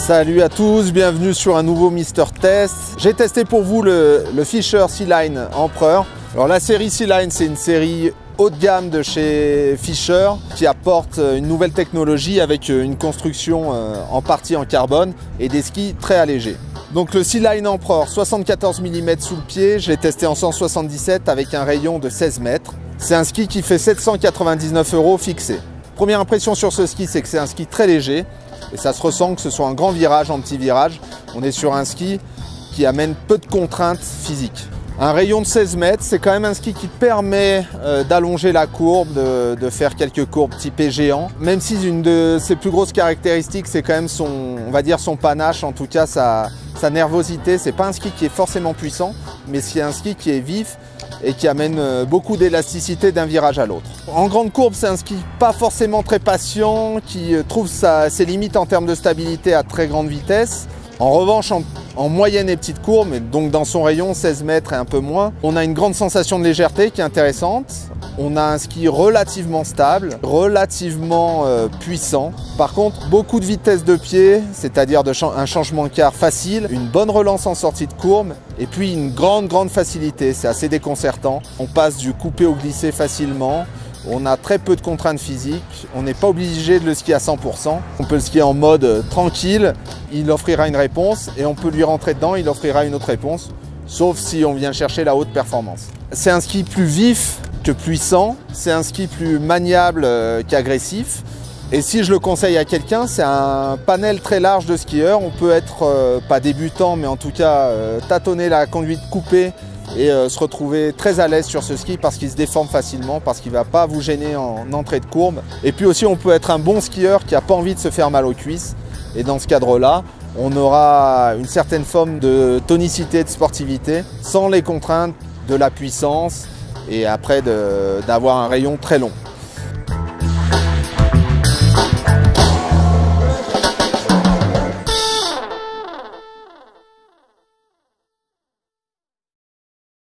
Salut à tous, bienvenue sur un nouveau Mister Test. J'ai testé pour vous le Fischer Sea-Line Empereur. Alors la série Sea-Line, c'est une série haut de gamme de chez Fischer qui apporte une nouvelle technologie avec une construction en partie en carbone et des skis très allégés. Donc le Sea-Line Empereur 74 mm sous le pied, je l'ai testé en 177 avec un rayon de 16 mètres. C'est un ski qui fait 799 € fixé. Première impression sur ce ski, c'est que c'est un ski très léger et ça se ressent que ce soit un grand virage, en petit virage. On est sur un ski qui amène peu de contraintes physiques. Un rayon de 16 mètres, c'est quand même un ski qui permet d'allonger la courbe, de faire quelques courbes typées géant. Même si une de ses plus grosses caractéristiques, c'est quand même on va dire son panache, en tout cas sa nervosité. C'est pas un ski qui est forcément puissant, mais c'est un ski qui est vif et qui amène beaucoup d'élasticité d'un virage à l'autre. En grande courbe, c'est un ski pas forcément très patient, qui trouve ses limites en termes de stabilité à très grande vitesse. En revanche, en moyenne et petite courbe, et donc dans son rayon 16 mètres et un peu moins, on a une grande sensation de légèreté qui est intéressante. On a un ski relativement stable, relativement puissant. Par contre, beaucoup de vitesse de pied, c'est-à-dire un changement de quart facile, une bonne relance en sortie de courbe, et puis une grande facilité. C'est assez déconcertant. On passe du coupé au glissé facilement. On a très peu de contraintes physiques, on n'est pas obligé de le skier à 100%. On peut le skier en mode tranquille, il offrira une réponse et on peut lui rentrer dedans, il offrira une autre réponse, sauf si on vient chercher la haute performance. C'est un ski plus vif que puissant, c'est un ski plus maniable qu'agressif. Et si je le conseille à quelqu'un, c'est un panel très large de skieurs. On peut être pas débutant, mais en tout cas tâtonner la conduite coupée et se retrouver très à l'aise sur ce ski parce qu'il se déforme facilement, parce qu'il ne va pas vous gêner en entrée de courbe. Et puis aussi, on peut être un bon skieur qui n'a pas envie de se faire mal aux cuisses. Et dans ce cadre-là, on aura une certaine forme de tonicité, de sportivité, sans les contraintes de la puissance et après d'avoir un rayon très long.